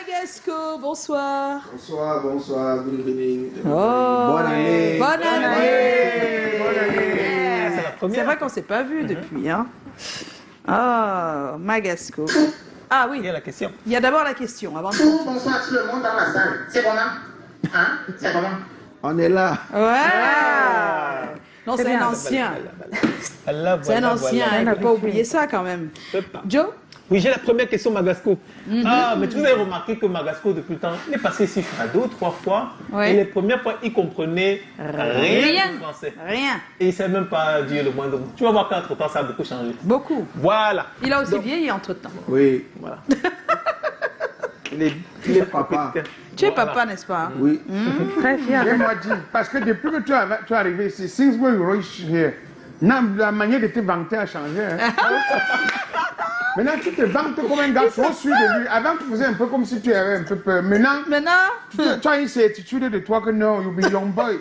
Magasco, bonsoir. Bonsoir, bonsoir, good evening. Oh. Bonne année. Bonne année. Bonne année. C'est vrai qu'on ne s'est pas vu depuis. Hein. Oh, Magasco. Ah oui. Il y a la question. Il y a d'abord la question. Avant de... Bonsoir tout le monde dans la salle. C'est comment? Hein? C'est comment? On est là. Ouais. Non, c'est un ancien. C'est un ancien, il ne faut pas oublier ça quand même. Joe? Oui, j'ai la première question, Magasco. Ah, mais vous avez remarqué que Magasco, depuis le temps, il est passé ici, je crois, 2 ou 3 fois. Ouais. Et les premières fois, il comprenait rien du français. Rien. Et il ne savait même pas dire le moindre mot. Tu vas voir qu'entre-temps, ça a beaucoup changé. Beaucoup. Voilà. Il a aussi vieilli entre-temps. Oui. Voilà. Il est papa. Tu es papa, n'est-ce pas? Oui. Très fier. Moi dit, parce que depuis que tu es arrivé ici, since when you reach here, la manière de te vanter a changé. Hein. Maintenant, tu te vantes comme un gars trop sûr de lui. Avant, tu faisais un peu comme si tu avais un peu peur. Maintenant, tu as une certitude de toi que non, you be young boy.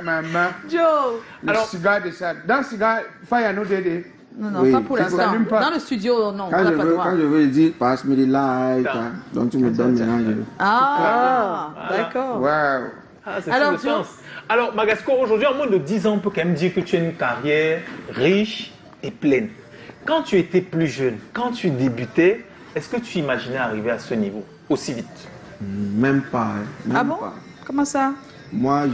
Maman. Joe. Le cigare de ça. Dans le cigare, Fayano Dédé. Non, Oui. pas pour l'instant. s'allume pas. Dans le studio, non, on Quand n'a je, pas le veux, droit. quand je veux dire, passe me the light, hein, donc tu me donnes maintenant. Ah, Voilà. d'accord. Wow. Ah, c'est Alors, tout le sens. Alors, Magasco, aujourd'hui, en moins de 10 ans, on peut quand même dire que tu as une carrière riche et pleine. Quand tu étais plus jeune, quand tu débutais, est-ce que tu imaginais arriver à ce niveau aussi vite? Même pas. Hein, même Ah bon? pas. Comment ça? Moi,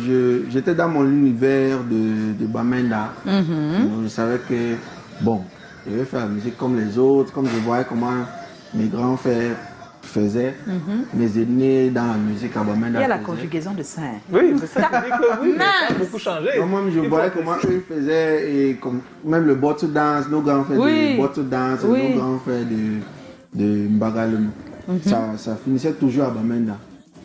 j'étais dans mon univers de Bamenda. Donc, je savais que, bon, je vais faire la musique comme les autres, comme je voyais comment mes grands frères faisaient, mes aînés dans la musique à Bamenda. Il y a la faisaient. conjugaison de ça. Oui, c'est ça. Je dis que oui, mais ça a Mince. beaucoup changé. Non, moi, je Il faut voyais apprécier. comment eux faisaient, et comme, même le bottle dance, nos grands frères Oui. de bottle dance, Oui. nos grands frères de Mbagalem. Ça finissait toujours à Bamenda.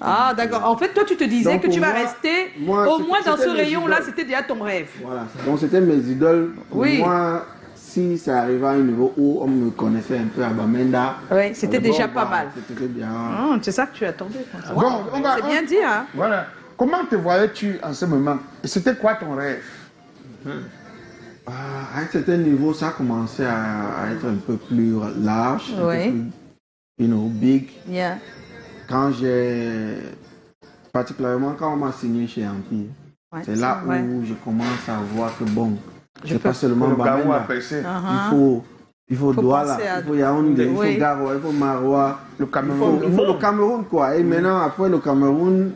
Ah, d'accord. En fait, toi, tu te disais Donc, que tu pour vas moi- rester moi, au moins dans ce c'était mes rayon-là, idoles. c'était déjà ton rêve. Voilà. Donc c'était mes idoles. Pour Oui. moi, si ça arrivait à un niveau où on me connaissait un peu à Bamenda, Oui, c'était déjà bon, pas bah, mal. C'était bien. C'est ça que tu attendais. Bon, C'est bien dit, hein? Voilà. Comment te voyais-tu en ce moment? Et c'était quoi ton rêve? À un certain niveau, ça a commencé à être un peu plus large, un Oui. peu plus, big. Yeah. Quand particulièrement quand on m'a signé chez Empire, Ouais, c'est là ouais. où je commence à voir que bon, Je c'est peux- pas seulement Le Garou a Bamenda. percé. Il faut Douala, penser à- il faut Yaoundé, il Oui. faut Garoua, il faut Maroua, Le Cameroun. il faut le Cameroun quoi. Et maintenant après le Cameroun,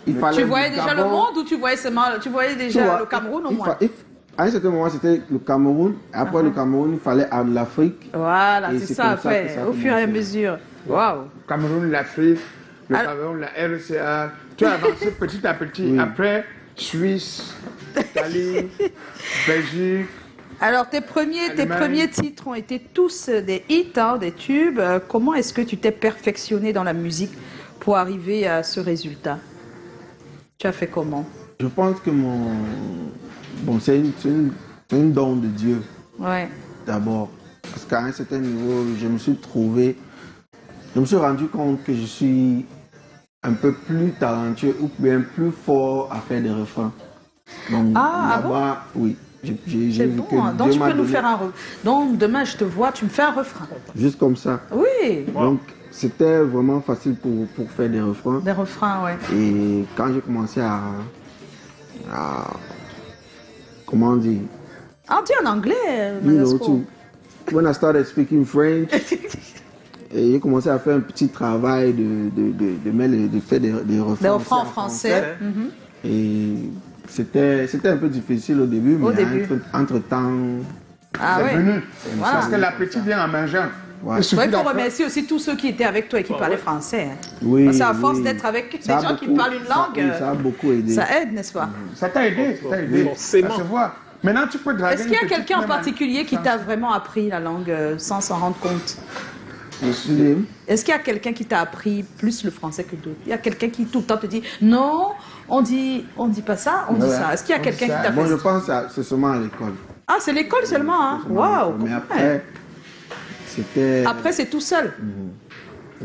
il fallait. Tu voyais le déjà le Gabon. monde ou tu voyais seulement, tu voyais Tu déjà vois, le Cameroun au il moins? À un certain moment c'était le Cameroun. Après le Cameroun, il fallait l'Afrique. Voilà, Et c'est c'est ça comme ça après, que ça a au fur et à commencé. mesure. Waouh! Cameroun, l'Afrique, le Alors- Cameroun, la RCA. Tu as avancé petit à petit. Oui. Après, Suisse, Italie, Belgique. Alors, tes premiers titres ont été tous des hits, hein, des tubes. Comment est-ce que tu t'es perfectionné dans la musique pour arriver à ce résultat? Tu as fait comment? Je pense que c'est une don de Dieu Ouais. d'abord. Parce qu'à un certain niveau, je me suis rendu compte que je suis un peu plus talentueux ou bien plus fort à faire des refrains. Donc là-bas, oui. J'ai C'est vu bon, que hein. Donc Dieu tu m'a peux nous donné faire un refrain. Donc demain, je te vois, tu me fais un refrain. juste comme ça. Oui, Donc c'était vraiment facile pour faire des refrains. des refrains, ouais. Et quand j'ai commencé à comment dire, Ah, dis en anglais, you know, Magasco. when I started speaking French, et j'ai commencé à faire un petit travail de faire des refrains. Des refrains en aussi français. Mhm. Et c'était un peu difficile au début, Au mais début. entre-temps, Ah C'est ouais. venu. Voilà. Parce que l'appétit vient en mangeant. Ouais. Il suffit Ouais, il faut d'apprendre. remercier aussi tous ceux qui étaient avec toi et qui parlaient français. Hein. oui. Parce qu'à force oui. d'être avec des Ça a gens qui beaucoup- parlent une langue, ça a beaucoup aidé. ça aide, n'est-ce pas? Ça t'a aidé, ça t'a aidé. Forcément. Ça se voit. Maintenant, tu peux draguer Est-ce qu'il y a une petite quelqu'un en même particulier qui t'a vraiment appris la langue sans s'en rendre compte? Je suis- Est-ce qu'il y a quelqu'un qui t'a appris plus le français que d'autres? Il y a quelqu'un qui tout le temps te dit non, on dit pas ça, on dit Ouais. ça. Est-ce qu'il y a On quelqu'un dit qui ça. t'a Bon, fait je ça? pense que c'est seulement à l'école. Ah, c'est l'école seulement, hein? Waouh! Mais après, c'était. Après, c'est tout seul.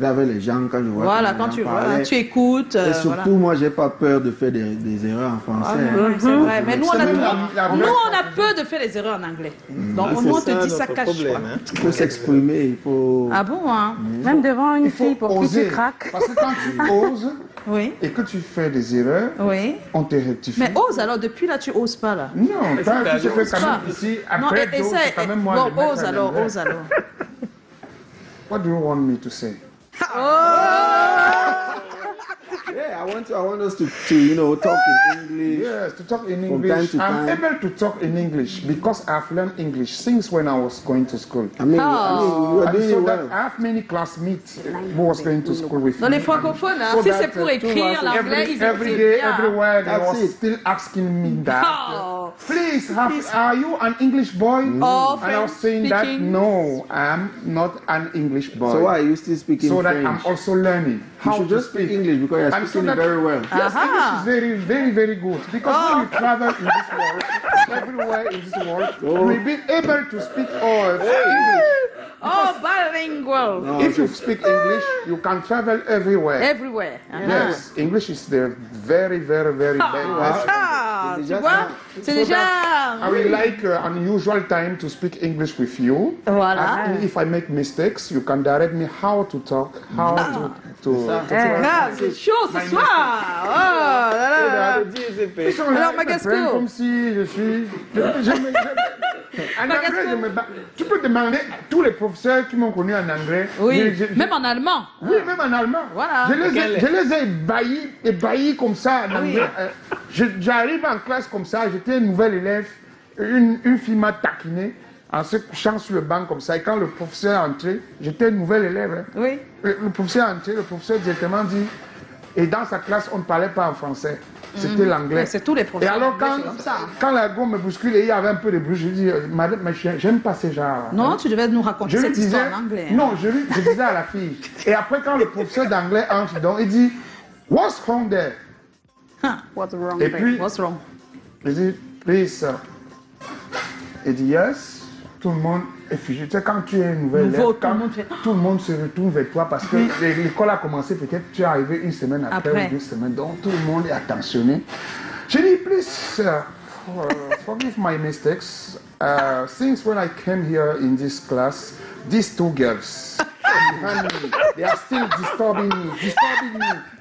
avec les gens quand je vois. Voilà, les quand gens tu vois, parler. tu écoutes. Et surtout, moi, j'ai pas peur de faire des erreurs en français. C'est vrai, mais nous, on C'est même a peur de faire les erreurs en anglais. Donc, nous, on te dit ça cache pas. Il faut s'exprimer, il faut... Ah bon, hein? Même devant une Il faut fille pour qui oser. tu craques. Parce que quand tu oses Oui, et que tu fais des erreurs, oui. on te rectifie. Mais ose alors, depuis là, tu oses pas là. Non, quand que tu t'as sais quand même ici, Non, après Joe, essaie. c'est quand même moi Bon, le maître ose en alors, anglais. ose alors. What do you want me to say? Yeah, I want us to talk in English. Yes, to talk in From English. time to I'm time. able to talk in English because I've learned English since when I was going to school. I mean, you are And doing so it that well. I have many classmates who was going to school with Dans me. les francophones, hein, So si that, c'est pour écrire l'anglais, every, ils every écrivent day, bien. everywhere, they That's was it. still asking me that. Oh. Please, are you an English boy? Oh, And I was saying French that no, I'm not an English boy. So why are you still speaking So that French? I'm also learning You how should to just speak speak. English because you're And so speaking it that- very well. Yes, Aha. English is very, very, very good. Because when you travel in this world, everywhere in this world, you will be able to speak all English. Oh, bilingual. No, If you speak English, you can travel everywhere. Everywhere. Yes, English is the very, very, very best. Ah, C'est tu déjà vois, ça. c'est So déjà... that I will like unusual time to speak English with you. Voilà. And if I make mistakes, you can direct me how to talk, how to Ah, c'est chaud ce soir. Oh là là. Ils sont là, Alors, ils me Magasco. prennent comme si je suis... En anglais, je me bats. Tu peux demander à tous les professeurs qui m'ont connu en anglais. Oui, Je- même en allemand. Oui, même en allemand. Voilà. Je les ai ébahis comme ça en anglais. J'arrive en classe comme ça, j'étais un nouvel élève, une fille m'a taquiné en se couchant sur le banc comme ça. Et quand le professeur est entré, j'étais un nouvel élève. Hein. Oui. Le professeur est entré, le professeur directement dit, et dans sa classe, on ne parlait pas en français. C'était l'anglais. Ouais, c'est tous les Et professeurs alors, d'anglais, quand, c'est comme ça. quand la gomme me bouscule et il y avait un peu de bruit, je dis, madame, mais j'aime pas ces gens. Non, tu devais nous raconter Je lui cette disais, histoire en anglais. hein. non, je disais à la fille. Et après, quand le professeur d'anglais entre dedans, il dit, what's wrong there? What's wrong Et there? puis, What's wrong? je dis, please, sir. Il dit, yes. Tout le monde est figé. Tu sais, quand tu es une nouvelle Nouveau, élève, tout le monde fait- tout le monde se retourne vers toi parce que l'école a commencé, peut-être tu es arrivé une semaine après Après. ou 2 semaines, donc tout le monde est attentionné. Je dis, please, sir, forgive my mistakes. Since when I came here in this class, these 2 girls behind me, they are still disturbing me.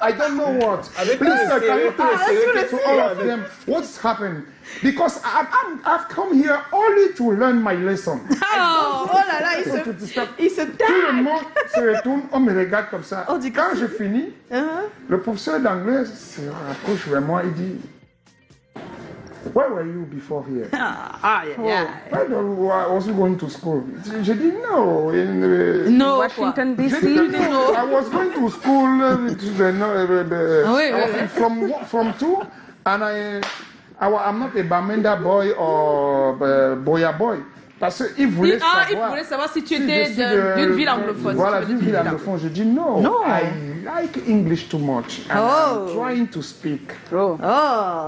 I don't know what. Avec Please, tous sir, les can you serrés, to all of them what's happened? Because I've come here only to learn my lesson. Oh, oh là là, il To se disturb. il se Tout le taille. monde se retourne, on me regarde comme ça. On dit que Quand c'est- je finis, le professeur d'anglais se rapproche vers moi et dit, where were you before here? Ah, yeah. Why was you going to school? Je dis no. No, Washington, Je D.C. dis no. I was going to school Oui, oui. from 2 and I'm not a Bamenda boy or Boya boy. Parce qu'il voulait Ah, il savoir. voulait savoir si tu si étais je suis de- d'une ville anglophone. Voilà, Si tu d'une étais ville anglophone. Je dis no. No. I like English too much. And Oh. I'm trying to speak. Oh,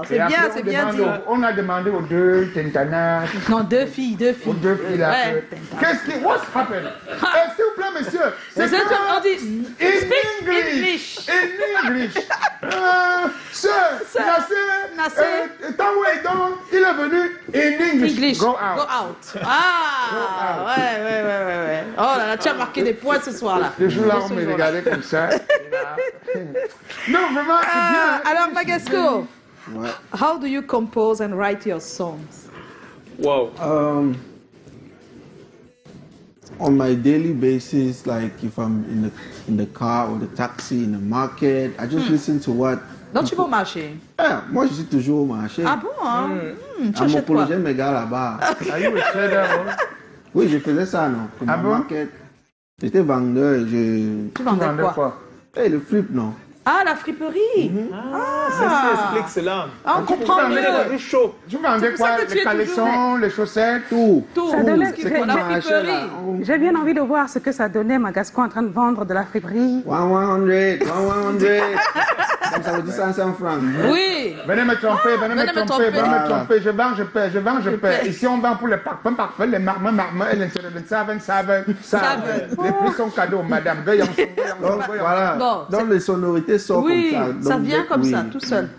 c'est Et après, bien, on c'est bien demande dit. On a demandé aux 2 Tentana, Non, deux filles. aux 2 filles là. Ouais. Qu'est-ce qui. What's happened? S'il vous plaît, monsieur. C'est ça que- qu'on dit. In Speak English. English. In English. Sir, Sir, Nasser. Taoué, il est venu in English. English. Go out. Ah, ouais. Oh là là, tu as marqué des points ce soir-là. Le jour-là, Ce on me jour-là. regardait comme ça. Non, vraiment, c'est bien. Alors, Magasco, Ouais. how do you compose and write your songs? Wow. On my daily basis, like if I'm in the car or the taxi, in the market, I just listen to what. Donc, tu vas marcher. Ah, moi, je suis toujours au marché. Ah bon, hein? Tu À mon achètes quoi? projet, mes gars là-bas. Are you a trader? Oui, je faisais ça, non? Comme Ah en bon? market. J'étais vendeur et Tu Tu vendais vendais quoi? quoi? Eh, le flip, non? Ah, la friperie. Ça explique cela. Ah, on comprend mieux. C'est chaud. Tu vendais C'est pour ça quoi? que tu Les es caleçons, les chaussettes? Tout. Tout. Ça donnait- Ce qui c'est fait comme la marché, là. friperie. J'ai bien envie de voir ce que ça donnait, Magasco en train de vendre de la friperie. 100, 100. Comme ça veut dire 500 francs. Oui. Venez me tromper, venez me tromper, venez me Voilà. tromper. Je vends, je paie, je vends, je paie. Ici, on vend pour les parfums, les marmes, et l'intérieur de savent. Les prix sont cadeaux, madame. Donc voilà. Bon, Donc les sonorités sortent Oui, comme ça. ça Donc, vient comme oui. ça, tout seul.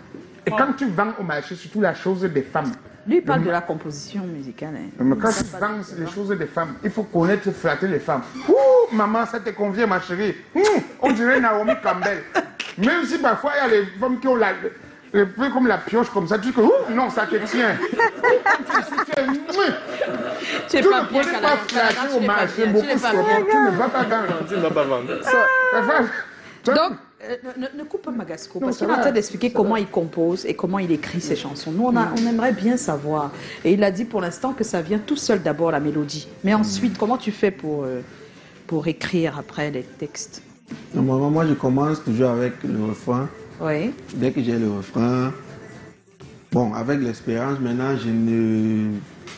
Et quand tu vends au marché, surtout la chose des femmes. Lui, il parle de la composition musicale. Hein. Mais quand tu vends les choses des femmes, il faut connaître, flatter les femmes. Ouh, maman, ça te convient, ma chérie. On dirait Naomi Campbell. Même si parfois, il y a les femmes qui ont le peu comme la pioche, comme ça, tu dis que, ouh, non, ça te tient. Tu es Tu pas ne bien, connais Kalana. pas flatter Kalana, au tu n'es pas marché bien, beaucoup tu n'es pas trop. bien. Tu ne vas pas dans Tu ne vas pas vendre. Donc, ne coupe pas Magasco, parce ça qu'il est en va. train d'expliquer comment il compose et comment il écrit ses chansons. Nous, on aimerait bien savoir. Et il a dit pour l'instant que ça vient tout seul d'abord, la mélodie. Mais ensuite, comment tu fais pour écrire après les textes? Normalement, moi, je commence toujours avec le refrain. Oui. Dès que j'ai le refrain, bon, avec l'expérience, maintenant,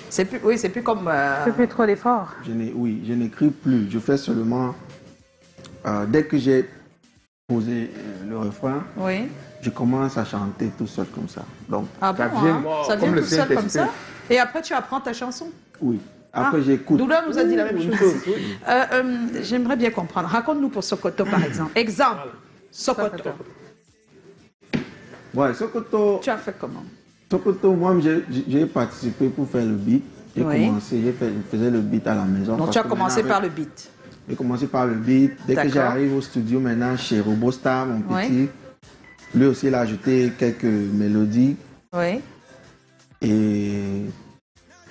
C'est plus comme... Je fais trop d'efforts. je n'écris plus. Je fais seulement, dès que j'ai posé le refrain, Oui. je commence à chanter tout seul comme ça. Donc, Ah bon, Ça vient hein? Ça vient comme le tout seul comme ça. Saint-Esprit. Et après, tu apprends ta chanson. oui. Après, Ah, j'écoute. Doula nous a dit la même Une chose. oui. J'aimerais bien comprendre. Raconte-nous pour Sokoto, par exemple. Exemple. Sokoto. Ouais, Sokoto, Tu as fait comment? Sokoto, moi, j'ai participé pour faire le beat. J'ai Oui. commencé, je faisais le beat à la maison. Donc, parce tu as que commencé maintenant, par le beat. J'ai commencé par le beat. Dès que D'accord. j'arrive au studio maintenant chez Robostar, mon Oui. petit, lui aussi il a ajouté quelques mélodies. Oui. Et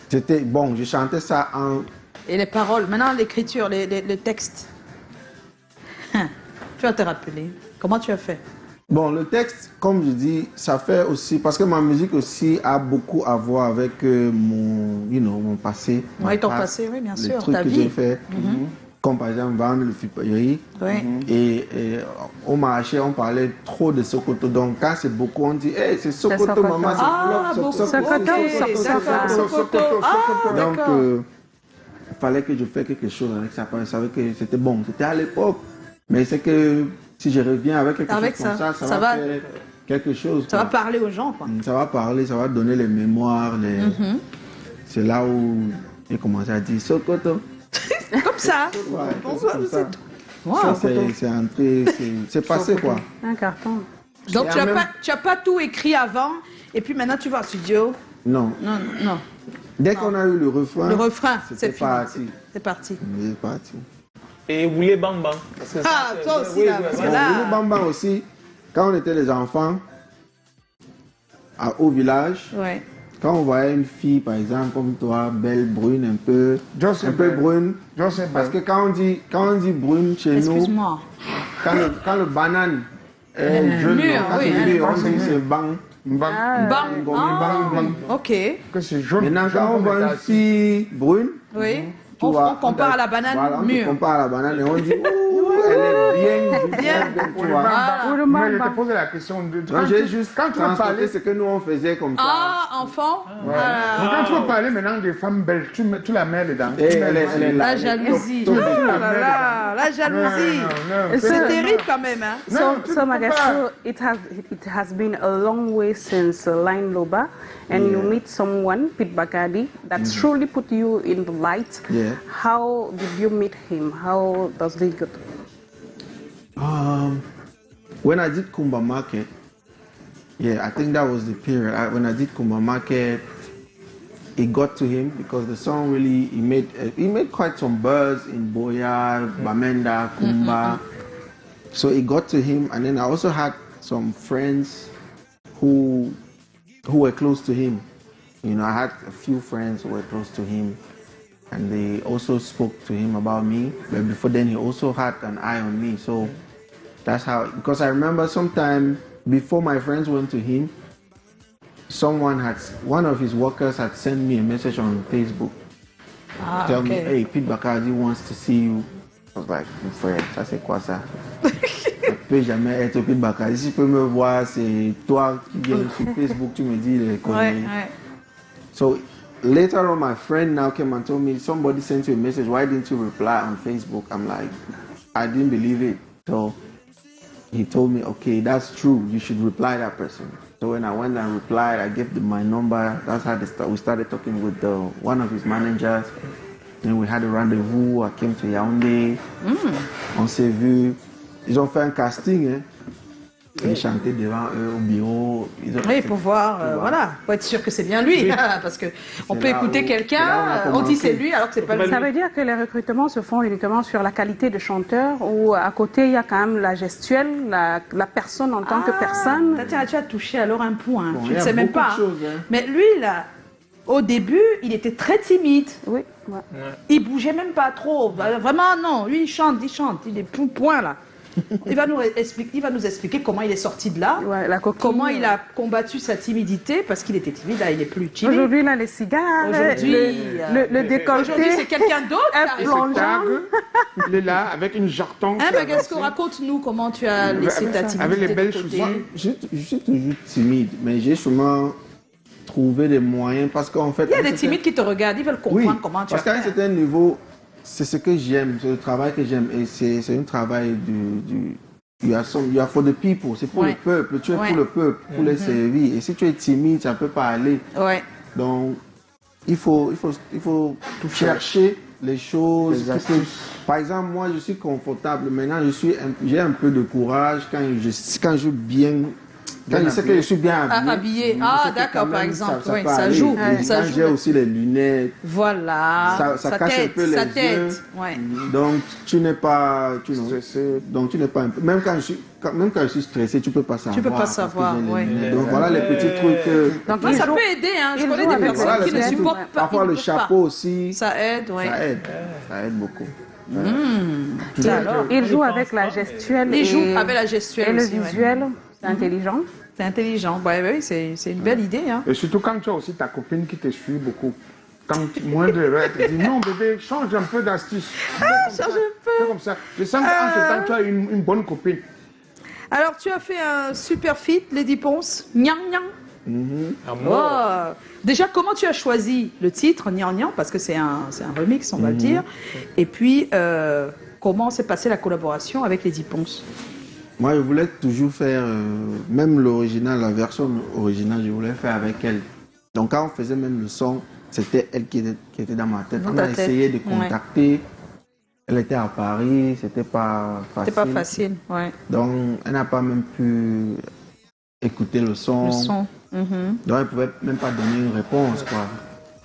c'était bon, je chantais ça en. Et les paroles. Maintenant, l'écriture, les textes. Tu vas te rappeler. Comment tu as fait? Bon, le texte, comme je dis, ça fait aussi. Parce que ma musique aussi a beaucoup à voir avec mon passé. Oui, ton past, passé, oui, bien les sûr. trucs Ta que vie. j'ai fait. Comme par exemple vendre le Fipayeri. Oui. Et au marché, on parlait trop de Sokoto. Donc, quand c'est beaucoup, on dit, hey, c'est Sokoto, Sokoto. maman, c'est Ah, flop, beaucoup. Sokoto, Ok, d'accord, Sokoto. Ah, Donc, d'accord. il fallait que je fasse quelque chose avec ça. Je savais que c'était bon. C'était à l'époque. Mais c'est que si je reviens avec quelque Avec chose comme ça, ça, ça va- faire quelque chose. Ça va quoi. parler aux gens, quoi. Ça va parler, ça va donner les mémoires. C'est là où j'ai commencé à dire Sokoto. Comme ça. Ouais, Bonsoir, comme c'est ça. tout. Ça, Wow. c'est entré, c'est passé quoi. Un carton. Donc, Et tu en n'as même- pas tout écrit avant, et puis maintenant, tu vas au studio. Non. Non, non. Dès qu'on a eu le refrain, Le refrain, c'était c'est fini. parti. C'est parti. C'est parti. Et Woulé Bang Bang. Parce que Ah, ça, c'est- toi aussi, oui, là, oui, parce oui. que Bon, là- Boulou Bamba aussi, quand on était les enfants, au village, Ouais. quand on voyait une fille, par exemple, comme toi, belle, brune, un peu Jocelyn. brune, Jocelyn. parce que quand on dit brune chez nous, Excuse-moi. quand le banane est jaune, mûr, quand oui, c'est hein, mûr, on c'est dit mûr. c'est bang. Bang. Bang. Gomi, Ah, bang, bang. ok. Que c'est jaune. Maintenant, quand on jaune voit comme une ça. fille brune, Oui. tu On vois, compare à la banane voilà, on te mûre. compare à la banane et on dit, ouh, elle est bien, Pour tu le vois. bang, Voilà. bang. Pour le Mais bang, je bang. te posais la question de Moi, j'ai juste quand tu veux transporté parler, ce que nous on faisait comme ça. Ah, enfant. mais quand tu veux parler maintenant des femmes belles, tu la mets dedans. Et elle est là. La jalousie. Top, top, Oh top. là là, la jalousie. C'est terrible quand même, hein. Non, tu So ne peux Magasco, it has been a long way since Line Loba, and you meet someone, Pete Bakadi, that truly put you in the light. Yeah. How did you meet him? How does he go? When I did Kumba Market, yeah, I think that was the period. When I did Kumba Market, it got to him because the song really he made quite some buzz in Boya, Bamenda, Kumba. So it got to him, and then I also had some friends who were close to him. You know, I had a few friends who were close to him, and they also spoke to him about me. But before then, he also had an eye on me. So that's how. Because I remember sometime before my friends went to him, one of his workers had sent me a message on Facebook. Ah, Tell me, ok. hey, Pete Bacardi wants to see you. I was like, frère, ça c'est quoi ça? Ça peut jamais être Pete Bacardi. Si tu peux me voir, c'est toi qui viens sur Facebook, tu me dis les Ouais, conneries. ouais. So later on, my friend now came and told me, somebody sent you a message. Why didn't you reply on Facebook? I'm like, I didn't believe it. So he told me, okay, that's true. You should reply that person. So when I went and replied, I gave them my number. That's how we started talking with one of his managers. Then we had a rendezvous. I came to Yaoundé. On s'est vu. Ils ont fait un casting. Hein. J'ai chanté devant eux au bureau. Oui, pour voir, voilà, pour être sûr que c'est bien lui. Parce qu'on peut écouter quelqu'un, on dit c'est lui alors que c'est pas lui. Ça veut dire que les recrutements se font uniquement sur la qualité de chanteur ou à côté il y a quand même la gestuelle, la personne en tant que personne. Tu as touché alors un point, Bon, tu ne sais même pas. Choses, hein. Mais lui, là, au début, il était très timide. Oui. Ouais. Il bougeait même pas trop. Vraiment, non. Lui, il chante. Il est point là. Il va nous expliquer comment il est sorti de là, Ouais, la coquille, comment il a combattu sa timidité, parce qu'il était timide, là il n'est plus timide. Aujourd'hui, là, les cigares, le décolleté. Aujourd'hui, c'est quelqu'un d'autre. Un qui arrive. plongeon. Il est là avec une jarton. Hein, Magasco, raconte-nous comment tu as laissé ta timidité. Avec les belles de côté. chaussures. Je suis toujours timide, mais j'ai sûrement trouvé des moyens parce qu'en fait... Il y a des timides qui te regardent, ils veulent comprendre comment tu as parce qu'à un fait. certain niveau, c'est ce que j'aime, c'est le travail que j'aime et c'est un travail you are for the people, c'est pour le peuple, tu es pour le peuple, pour les servir. Et si tu es timide, ça ne peut pas aller. Ouais. Donc, il faut chercher les choses. Par exemple, moi, je suis confortable. Maintenant, j'ai un peu de courage quand je bien. Quand je sais que je suis bien habillé. Ah, d'accord, par exemple. Oui, ça joue. Quand j'ai aussi les lunettes. Voilà. Ça cache un peu les yeux. Ouais. Donc, tu n'es pas stressé. Donc, tu n'es pas un peu. Même quand je suis stressé, tu peux pas savoir. Tu peux pas savoir, oui. Donc, voilà les petits trucs. Donc, moi, ça peut aider. Hein. Je connais des personnes qui ne supportent pas. Parfois, le chapeau aussi. Ça aide, oui. Ça aide beaucoup. Alors, Il joue avec la gestuelle. il joue avec la gestuelle et le aussi, ouais. visuel. C'est intelligent. C'est intelligent. Ouais, oui, c'est une belle idée. Hein. Et surtout quand tu as aussi ta copine qui te suit beaucoup. Quand moindre erreur, elle te dit non bébé, change un peu d'astuce. Change un peu. Fais comme ça. Je sens qu'en ce temps, tu as une bonne copine. Alors, tu as fait un super feat, Lady Ponce. Nyang Nyang. Oh. Déjà, comment tu as choisi le titre, Nyang Nyang, parce que c'est un remix, on va le dire. Et puis, comment s'est passée la collaboration avec Lady Ponce? Moi, je voulais toujours faire, même l'original, la version originale, je voulais faire avec elle. Donc, quand on faisait même le son, c'était elle qui était dans ma tête. On a essayé de contacter. Elle était à Paris, c'était pas facile. C'était pas facile, ouais. Donc, elle n'a pas même pu écouter le son. Le son. Donc, elle pouvait même pas donner une réponse, quoi.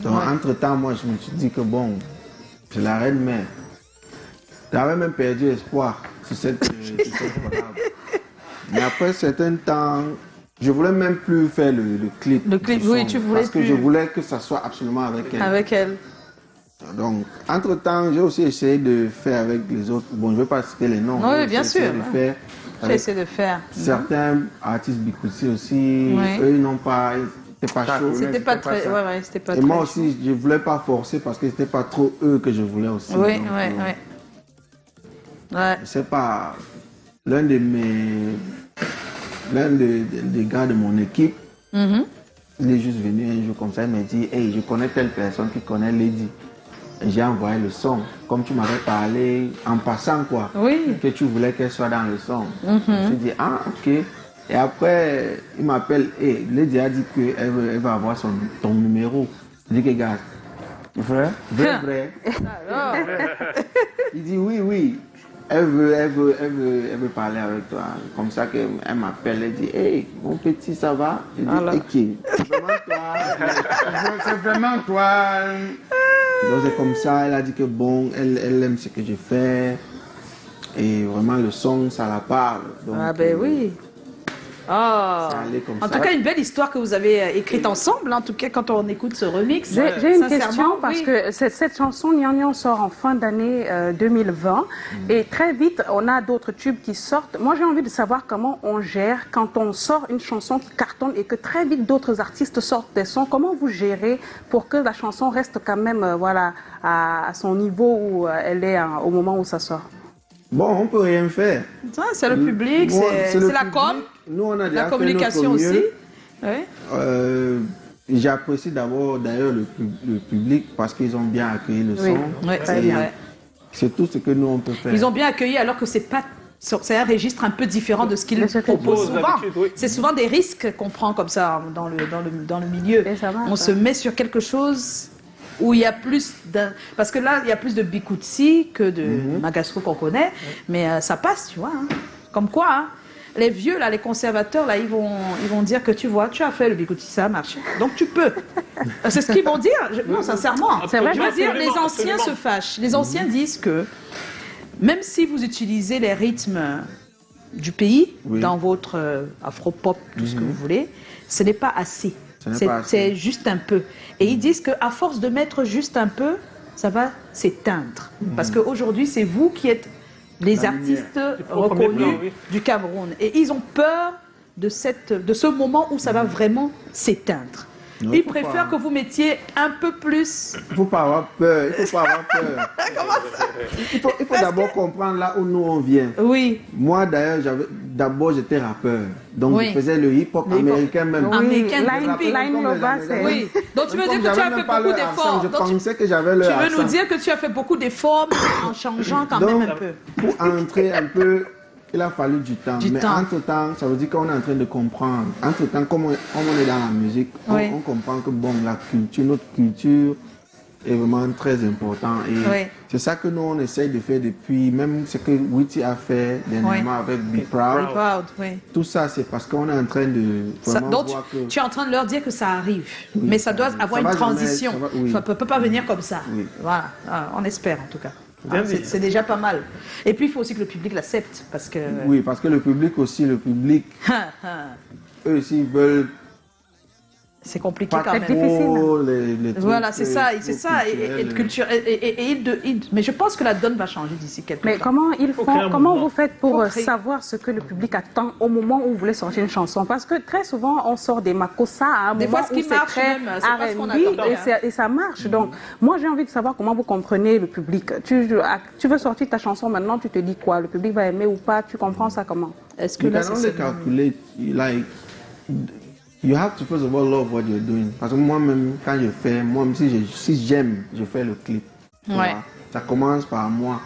Donc, entre-temps, moi, je me suis dit que bon, je la reine, mais j'avais même perdu espoir sur cette collab. Mais après un certain temps, je voulais même plus faire le clip. Le clip, oui, tu voulais parce que je voulais que ça soit absolument avec elle. Avec elle. Donc, entre-temps, j'ai aussi essayé de faire avec les autres. Bon, je ne veux pas citer les noms. Oui, bien sûr. J'ai essayé de faire. Certains artistes Bikoussi aussi, eux, ils n'ont pas... C'était pas chaud. C'était pas très... c'était pas Et moi aussi, je ne voulais pas forcer parce que c'était pas trop eux que je voulais aussi. Oui, donc, ouais. Je sais pas, l'un des gars de mon équipe, il est juste venu un jour comme ça, il m'a dit, hey, je connais telle personne qui connaît Lady. J'ai envoyé le son, comme tu m'avais parlé en passant quoi, que tu voulais qu'elle soit dans le son. Je me suis dit, ah ok. Et après, il m'appelle, hey, Lady a dit qu'elle va avoir ton numéro. Je dis que gars, vrai? Alors. Il dit oui. Elle veut parler avec toi. Comme ça qu'elle m'appelle, elle dit, hey, mon petit, ça va? Je dis, ok. C'est vraiment toi. C'est vraiment toi. Donc c'est comme ça, elle a dit que bon, elle aime ce que je fais. Et vraiment, le son, ça la parle. Donc, oui. Oh. En tout cas, une belle histoire que vous avez écrite ensemble. En tout cas, quand on écoute ce remix. J'ai une question parce que cette chanson Nyang Nyang sort en fin d'année 2020 et très vite, on a d'autres tubes qui sortent. Moi, j'ai envie de savoir comment on gère quand on sort une chanson qui cartonne et que très vite d'autres artistes sortent des sons. Comment vous gérez pour que la chanson reste quand même à son niveau où elle est au moment où ça sort? Bon, on peut rien faire. C'est le public, c'est la com. Nous, on a la communication aussi. J'apprécie d'ailleurs le public parce qu'ils ont bien accueilli le son. C'est tout ce que nous on peut faire. Ils ont bien accueilli alors que c'est pas C'est un registre un peu différent de ce qu'il propose souvent. d'habitude, oui. C'est souvent des risques qu'on prend comme ça dans le milieu. Et ça marche, On se met sur quelque chose où il y a plus parce que là, il y a plus de Bikutsi que de Magasco qu'on connaît, mais ça passe, tu vois. Hein. Comme quoi, hein. Les vieux, là, les conservateurs, là, ils vont dire que tu vois, tu as fait le Bikutsi, ça a marché. Donc tu peux. C'est ce qu'ils vont dire. Non, sincèrement. C'est vrai. Je veux dire, les Absolument, anciens absolument. se fâchent. Les anciens disent que même si vous utilisez les rythmes du pays Oui. dans votre afro-pop, tout ce que vous voulez, ce n'est pas assez. Ce n'est pas assez. C'est juste un peu. Et ils disent qu'à force de mettre juste un peu, ça va s'éteindre. Parce qu'aujourd'hui, c'est vous qui êtes les La artistes au premier reconnus plan, oui. du Cameroun. Et ils ont peur de ce moment où ça va vraiment s'éteindre. Non, Ils faut préfèrent pas. que vous mettiez un peu plus. Il ne faut pas avoir peur. Il faut pas avoir peur. Il faut d'abord comprendre là où nous on vient. Oui. Moi d'ailleurs, d'abord j'étais rappeur. Donc Oui. je faisais le hip-hop Le hip-hop. américain même. Oui. Américain, Line Nova, c'est... Oui. Donc tu veux dire que tu as fait beaucoup d'efforts. Je Donc, pensais que j'avais leur tu veux nous accent. dire que tu as fait beaucoup d'efforts en changeant quand Donc, même un peu. pour entrer un peu, il a fallu du temps. Du Mais temps. entre-temps, ça veut dire qu'on est en train de comprendre. Entre-temps, comme on est dans la musique, Oui. on comprend que bon, la culture, notre culture est vraiment très important. Et Oui. c'est ça que nous, on essaye de faire depuis, même ce que Witty a fait dernièrement avec Be Proud. Proud, oui. Tout ça, c'est parce qu'on est en train de Ça- vraiment donc voir que... tu es en train de leur dire que ça arrive, Oui, mais ça doit ça avoir va une jamais- transition. ça va- oui. Ça peut pas venir comme ça. Oui. Voilà, Ah, on espère en tout cas. Bien dit. C'est déjà pas mal. Et puis il faut aussi que le public l'accepte parce que. Oui, parce que le public aussi, eux aussi, ils veulent C'est compliqué pas quand même. trop les trucs, Voilà, c'est ça, c'est trop ça. culturels. Mais je pense que la donne va changer d'ici quelques Mais temps. comment ils Faut créer font, un comment mouvement. vous faites pour Faut créer- savoir ce que le public attend au moment où vous voulez sortir une chanson? Parce que très souvent, on sort des makossa à un Des moment fois, ce qui où c'est marche très même, c'est pas ce qu'on R&B attendait, et, et ça marche. Donc, moi, j'ai envie de savoir comment vous comprenez le public. Tu veux sortir ta chanson maintenant, tu te dis quoi? Le public va aimer ou pas? Tu comprends ça comment? Est-ce que You là, can c'est only seulement- calculate, like, you have to first of all love what you're doing. Parce que moi-même, quand je fais, moi-même, si j'aime, je fais le clip. Tu Ouais. vois. Ça commence par moi.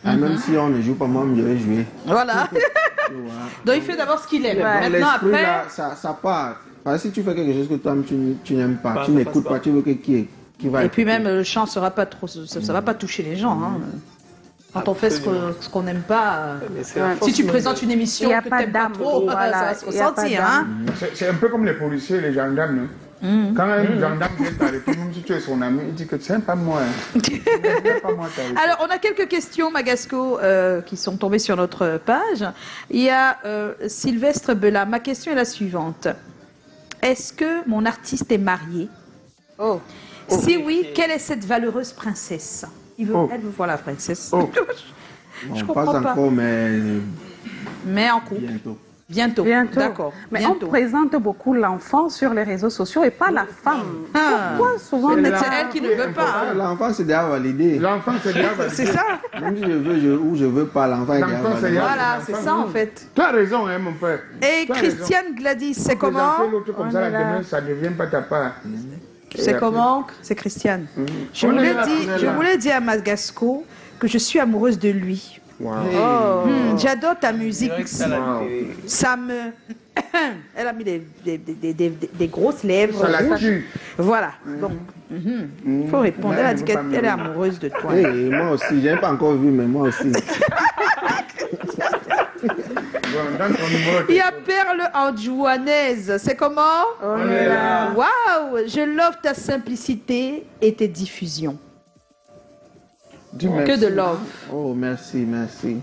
Et même si on ne joue pas, moi, je vais jouer. Voilà. Tu vois. Donc il fait d'abord ce qu'il aime. Donc, Maintenant l'esprit, après. là, ça part. Parce que si tu fais quelque chose que toi tu n'aimes pas, Bah, tu ça n'écoutes passe pas, tu veux que qui va Et puis écouter. même le chant sera pas trop, ça va pas toucher les gens. Hein. Quand on fait ce qu'on n'aime pas, Mais c'est la Ouais. force si tu même présentes de- une émission Il y a que pas t'aimes pas d'âme, trop, voilà, ça va se il y a pas ressentir. d'âme. Hein. C'est un peu comme les policiers, les gendarmes. hein. Quand un gendarme vient t'arrêter, même si tu es son ami, il dit que c'est pas moi. hein. C'est pas moi t'arrêter. Alors, on a quelques questions, Magasco, qui sont tombées sur notre page. Il y a Sylvestre Bella. Ma question est la suivante. Est-ce que mon artiste est marié? Oh. Si oui, quelle est cette valeureuse princesse? Oh. Elle veut voir la princesse. Oh. Je Bon, comprends pas pas. encore, mais Mais en couple. bientôt. Bientôt. Bientôt. D'accord. Mais bientôt. on présente beaucoup l'enfant sur les réseaux sociaux et pas la femme. Ah. Pourquoi souvent C'est les elle qui ne veut pas. Ah, hein. L'enfant, c'est déjà validé. L'enfant, c'est déjà validé. C'est ça. Même si je veux ou je veux pas, l'enfant est déjà L'enfant, c'est validé. déjà- Voilà, c'est ça en fait. Tu as raison, hein, mon frère. Et Tu as Christiane Gladys, c'est raison. Présenter comment? l'autre comme On ça, est la là. demain, ça ne devient pas ta part. C'est comment? C'est Christiane. Je On est voulais là, dire, on est je là. voulais dire à Magasco que je suis amoureuse de lui. Wow. J'adore ta musique. C'est vrai que ça, là, Wow. Ça me. Elle a mis des grosses lèvres Ça la rouges. tue. Voilà. Donc, il faut répondre. Elle a dit qu'elle est amoureuse de toi. Oui, et moi aussi, j'ai pas encore vu, mais moi aussi. Bon, dans ton numéro, Il y a Perle en jouanaise. C'est comment? On est là. Waouh! Je love ta simplicité et tes diffusions. dis Que merci. de love. Oh, merci, merci.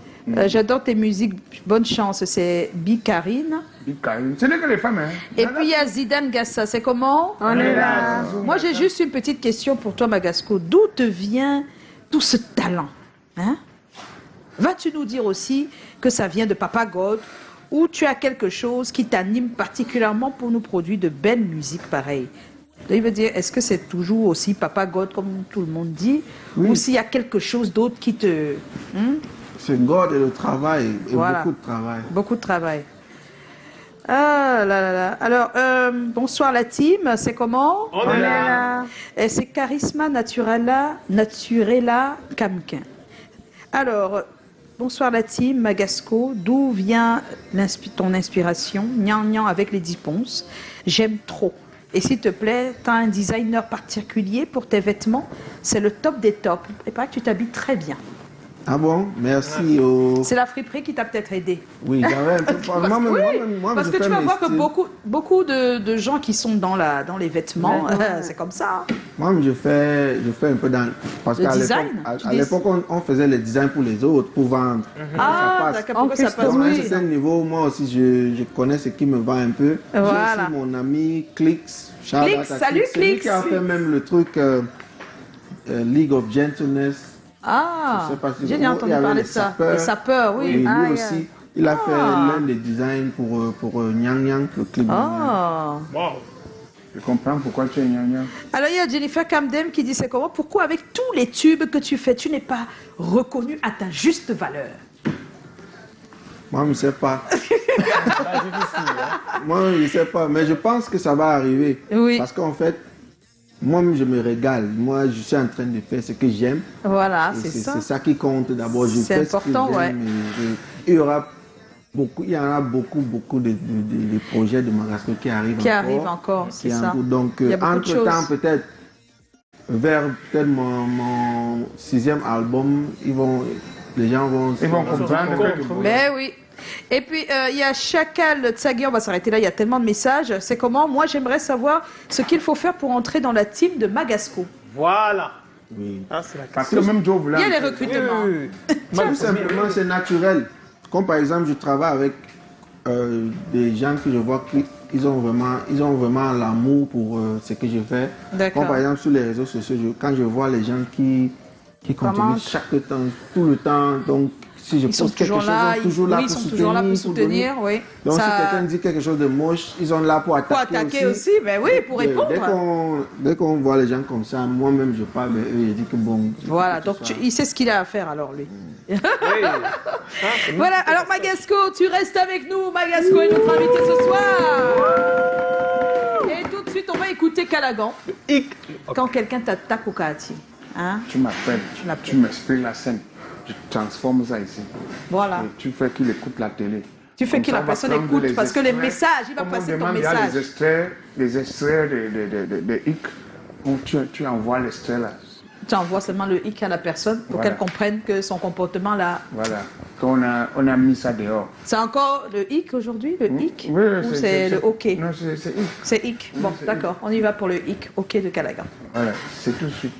J'adore tes musiques. Bonne chance. C'est Bikarine. Bikaï. Ce n'est que les femmes, hein. Et puis il y a Zidane Gassa. C'est comment? On est là. Moi, j'ai juste une petite question pour toi, Magasco. D'où te vient tout ce talent? Hein? Vas-tu nous dire aussi que ça vient de Papa God ou tu as quelque chose qui t'anime particulièrement pour nous produire de belles musiques pareilles? Il veut dire, est-ce que c'est toujours aussi Papa God, comme tout le monde dit, Oui. ou s'il y a quelque chose d'autre qui te... C'est God et le travail, et Voilà. beaucoup de travail. Beaucoup de travail. Ah là là là. Alors, bonsoir la team, c'est comment? On est là. Et c'est Charisma Naturella Camquin. Alors, Bonsoir la team, Magasco. D'où vient ton inspiration? Nian avec les 10 ponces. J'aime trop. Et s'il te plaît, tu as un designer particulier pour tes vêtements? C'est le top des tops. Il paraît que tu t'habilles très bien. Ah bon, merci au... C'est la friperie qui t'a peut-être aidé. Oui, j'avais un peu... moi, Parce je que fais tu vas mes voir que styles. beaucoup de gens qui sont dans les vêtements, c'est comme ça. Hein. Moi, je fais un peu dans... Parce Le qu'à design, l'époque, tu à dis- l'époque, on faisait les designs pour les autres, pour vendre. Ah, Ça passe. d'accord, pourquoi ça passe? Donc, à un Oui. certain niveau, moi aussi, je connais ce qui me vend un peu. Voilà. J'ai aussi mon ami Clix. Shout out Clix, à salut, C'est lui Clix. qui a fait même le truc League of Gentleness. Ah, Je sais pas si j'ai vous- bien il y entendu avait parler les de ça. sapeurs. Les sapeurs, oui. Et lui Ah, aussi, il a fait Ah. l'un des designs pour Nyang Nyang, le clip. de Nyang Nyang. Ah. Wow. Je comprends pourquoi tu es gnangnan. Alors il y a Jennifer Camden qui dit c'est comment? Pourquoi avec tous les tubes que tu fais, tu n'es pas reconnu à ta juste valeur? Moi, je ne sais pas. C'est pas difficile, hein. Moi, je ne sais pas. Mais je pense que ça va arriver. Oui. Parce qu'en fait, moi, je me régale. Moi, je suis en train de faire ce que j'aime. Voilà, Et c'est ça. C'est ça qui compte d'abord. Je C'est fais ce que important, j'aime et il y aura beaucoup, il y en a beaucoup de projets de Magasco qui arrivent Qui encore. arrivent encore, c'est Qui ça. encore. Donc, Il y a beaucoup de entre-temps, choses. peut-être, vers peut-être mon 6e album, les gens vont... Ils vont comprendre que tu Ben oui. Et puis, il y a Chacal Tsagui, on va s'arrêter là, il y a tellement de messages. C'est comment? Moi, j'aimerais savoir ce qu'il faut faire pour entrer dans la team de Magasco. Voilà. Oui. Ah, c'est la Parce que même Joe voulait. Il y a les recrutements. Tout simplement, c'est naturel. Comme par exemple, je travaille avec des gens que je vois qu'ils ont vraiment l'amour pour ce que je fais. D'accord. Comme par exemple sur les réseaux sociaux, quand je vois les gens qui contribuent chaque temps, tout le temps, donc si je Ils sont poste quelque toujours chose, là, ils sont toujours là oui, pour ils sont soutenir. toujours là pour pour soutenir, donner. oui. Donc si Ça- quelqu'un dit quelque chose de moche, ils sont là pour Pour attaquer, attaquer aussi, ben oui, pour répondre. Dès qu'on voit les gens comme ça, moi-même je parle, mais eux, ils disent que bon... Voilà, que donc ce soit- il sait ce qu'il a à faire alors lui. Oui. Ah, c'est nous Voilà, qui alors faisons ça. Magasco, tu restes avec nous. Magasco est notre invité ce soir. Et tout de suite, on va écouter Callaghan. Hic. Quand quelqu'un t'attaque au Kahati. Hein? Tu m'appelles, l'appelles. tu m'expliques la scène, je transforme ça ici. Voilà. Et tu fais qu'il écoute la télé. Tu fais Comme que ça, la on va personne prendre écoute les parce que les extraits. messages, il va Comme on passer ton demande, il y a message. les extraits de hic, où tu envoies l'extrait là. Tu envoies seulement le hic à la personne pour Voilà. qu'elle comprenne que son comportement là. Voilà. On a mis ça dehors. C'est encore le hic aujourd'hui, le hic? Oui, Ou c'est le OK? Non, c'est hic. C'est hic. Bon, c'est d'accord. On y va pour le hic. OK de Callaghan. Voilà, c'est tout de suite.